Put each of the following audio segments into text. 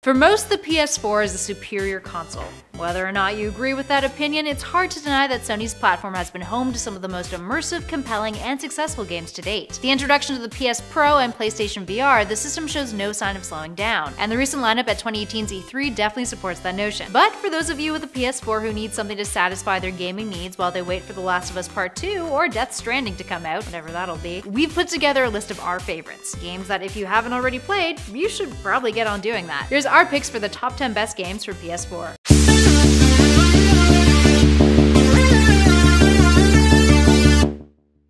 For most, the PS4 is a superior console. Whether or not you agree with that opinion, it's hard to deny that Sony's platform has been home to some of the most immersive, compelling, and successful games to date. With the introduction of the PS Pro and PlayStation VR, the system shows no sign of slowing down, and the recent lineup at 2018's E3 definitely supports that notion. But for those of you with a PS4 who need something to satisfy their gaming needs while they wait for The Last of Us Part 2 or Death Stranding to come out, whatever that'll be, we've put together a list of our favorites. Games that if you haven't already played, you should probably get on doing that. Here's our picks for the top 10 best games for PS4.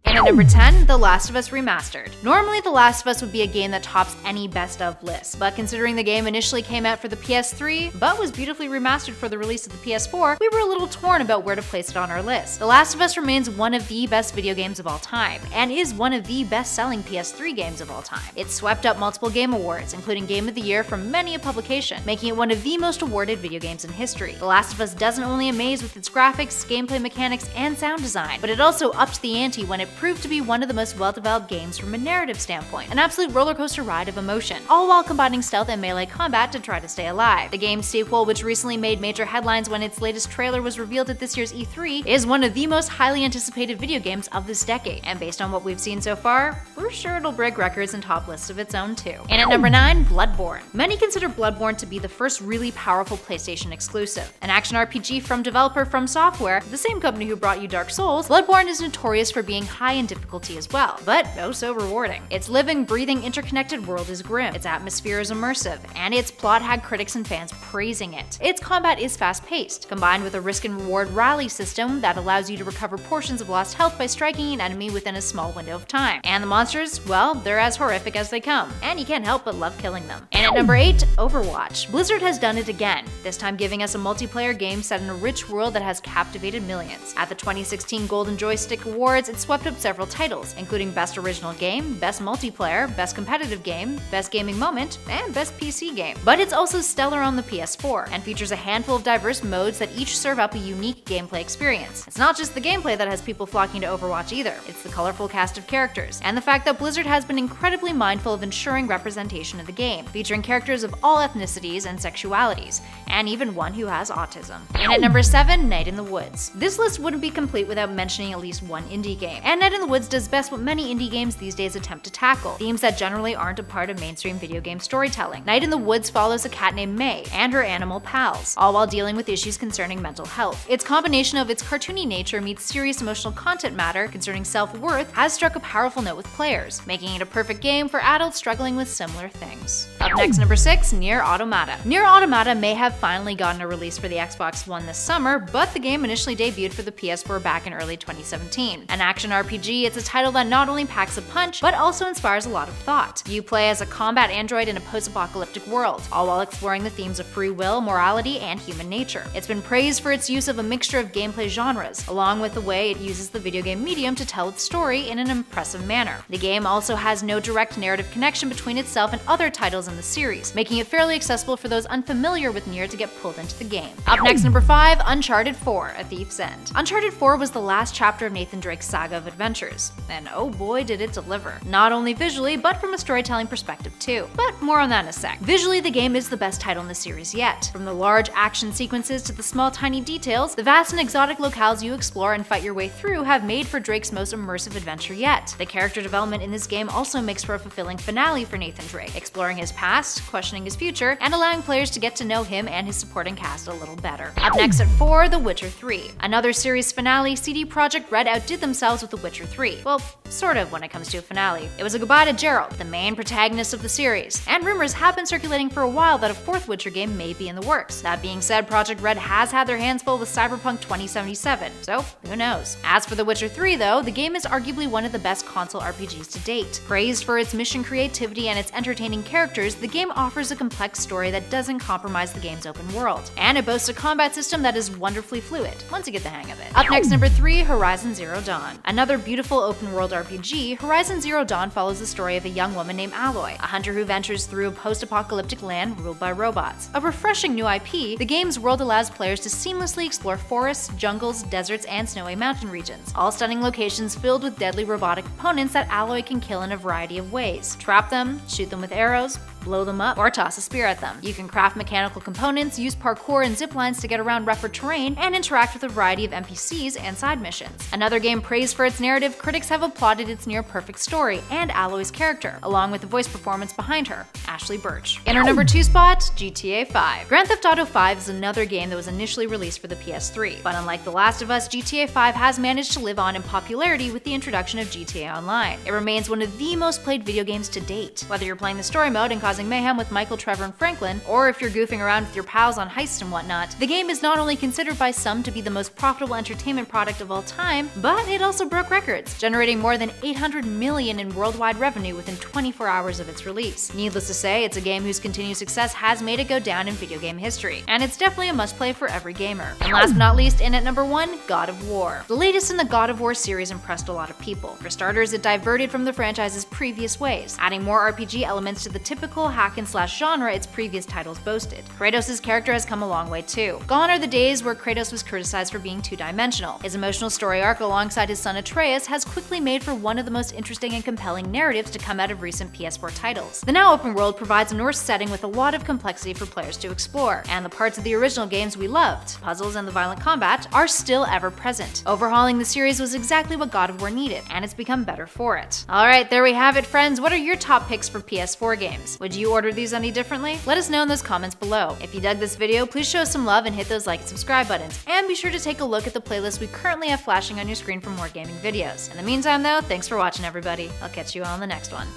At number 10, The Last of Us Remastered. Normally, The Last of Us would be a game that tops any best of list, but considering the game initially came out for the PS3, but was beautifully remastered for the release of the PS4, we were a little torn about where to place it on our list. The Last of Us remains one of the best video games of all time, and is one of the best-selling PS3 games of all time. It swept up multiple game awards, including Game of the Year from many a publication, making it one of the most awarded video games in history. The Last of Us doesn't only amaze with its graphics, gameplay mechanics, and sound design, but it also upped the ante when it proved to be one of the most well-developed games from a narrative standpoint, an absolute rollercoaster ride of emotion, all while combining stealth and melee combat to try to stay alive. The game's sequel, which recently made major headlines when its latest trailer was revealed at this year's E3, is one of the most highly anticipated video games of this decade, and based on what we've seen so far, we're sure it'll break records and top lists of its own too. And at number 9, Bloodborne. Many consider Bloodborne to be the first really powerful PlayStation exclusive. An action RPG from developer From Software, the same company who brought you Dark Souls, Bloodborne is notorious for being high in difficulty as well, but oh so rewarding. Its living, breathing, interconnected world is grim, its atmosphere is immersive, and its plot had critics and fans praising it. Its combat is fast-paced, combined with a risk and reward rally system that allows you to recover portions of lost health by striking an enemy within a small window of time. And the monsters, well, they're as horrific as they come, and you can't help but love killing them. And at number 8, Overwatch. Blizzard has done it again, this time giving us a multiplayer game set in a rich world that has captivated millions. At the 2016 Golden Joystick Awards, it swept up several titles, including Best Original Game, Best Multiplayer, Best Competitive Game, Best Gaming Moment, and Best PC Game. But it's also stellar on the PS4, and features a handful of diverse modes that each serve up a unique gameplay experience. It's not just the gameplay that has people flocking to Overwatch either, it's the colorful cast of characters, and the fact that Blizzard has been incredibly mindful of ensuring representation of the game, featuring characters of all ethnicities and sexualities, and even one who has autism. And at number 7, Night in the Woods. This list wouldn't be complete without mentioning at least one indie game, and Night in the Woods does best what many indie games these days attempt to tackle, themes that generally aren't a part of mainstream video game storytelling. Night in the Woods follows a cat named May and her animal pals, all while dealing with issues concerning mental health. Its combination of its cartoony nature meets serious emotional content matter concerning self-worth has struck a powerful note with players, making it a perfect game for adults struggling with similar things. Up next, number 6, Nier Automata. Nier Automata may have finally gotten a release for the Xbox One this summer, but the game initially debuted for the PS4 back in early 2017. An action RPG, it's a title that not only packs a punch, but also inspires a lot of thought. You play as a combat android in a post-apocalyptic world, all while exploring the themes of free will, morality, and human nature. It's been praised for its use of a mixture of gameplay genres, along with the way it uses the video game medium to tell its story in an impressive manner. The game also has no direct narrative connection between itself and other titles in the series, making it fairly accessible for those unfamiliar with Nier to get pulled into the game. Up next, number 5, Uncharted 4, A Thieves End. Uncharted 4 was the last chapter of Nathan Drake's saga of adventures, and oh boy did it deliver. Not only visually, but from a storytelling perspective too. But more on that in a sec. Visually, the game is the best title in the series yet. From the large action sequences to the small tiny details, the vast and exotic locales you explore and fight your way through have made for Drake's most immersive adventure yet. The character development in this game also makes for a fulfilling finale for Nathan Drake, exploring his past, questioning his future, and allowing players to get to know him and his supporting cast a little better. Up next at 4, The Witcher 3. Another series finale, CD Projekt Red outdid themselves with The Witcher 3. Well, sort of when it comes to a finale. It was a goodbye to Geralt, the main protagonist of the series, and rumors have been circulating for a while that a 4th Witcher game may be in the works. That being said, Projekt Red has had their hands full with Cyberpunk 2077, so who knows. As for The Witcher 3 though, the game is arguably one of the best console RPGs to date. Praised for its mission creativity and its entertaining characters, the game offers a complex story that doesn't compromise the game's open world, and it boasts a combat system that is wonderfully fluid, once you get the hang of it. Up next, number 3, Horizon Zero Dawn. Another beautiful open world RPG, Horizon Zero Dawn follows the story of a young woman named Aloy, a hunter who ventures through a post-apocalyptic land ruled by robots. A refreshing new IP, the game's world allows players to seamlessly explore forests, jungles, deserts, and snowy mountain regions, all stunning locations filled with deadly robotic opponents that Aloy can kill in a variety of ways. Trap them, shoot them with arrows, blow them up, or toss a spear at them. You can craft mechanical components, use parkour and zip lines to get around rougher terrain, and interact with a variety of NPCs and side missions. Another game praised for its narrative, critics have applauded its near-perfect story and Aloy's character, along with the voice performance behind her, Ashley Birch. In our number 2 spot, GTA 5. Grand Theft Auto 5 is another game that was initially released for the PS3, but unlike The Last of Us, GTA 5 has managed to live on in popularity with the introduction of GTA Online. It remains one of the most played video games to date. Whether you're playing the story mode and causing mayhem with Michael, Trevor, and Franklin, or if you're goofing around with your pals on heists and whatnot, the game is not only considered by some to be the most profitable entertainment product of all time, but it also broke records, generating more than $800 million in worldwide revenue within 24 hours of its release. Needless to say, it's a game whose continued success has made it go down in video game history, and it's definitely a must-play for every gamer. And last but not least, in at number 1, God of War. The latest in the God of War series impressed a lot of people. For starters, it diverted from the franchise's previous ways, adding more RPG elements to the typical hack-and-slash genre its previous titles boasted. Kratos' character has come a long way too. Gone are the days where Kratos was criticized for being two-dimensional. His emotional story arc alongside his son Atreus has quickly made for one of the most interesting and compelling narratives to come out of recent PS4 titles. The now open world provides a Norse setting with a lot of complexity for players to explore, and the parts of the original games we loved, puzzles and the violent combat, are still ever present. Overhauling the series was exactly what God of War needed, and it's become better for it. Alright, there we have it, friends. What are your top picks for PS4 games? Would you order these any differently? Let us know in those comments below. If you dug this video, please show us some love and hit those like and subscribe buttons, and be sure to take a look at the playlist we currently have flashing on your screen for more gaming videos. In the meantime though, thanks for watching everybody. I'll catch you on the next one.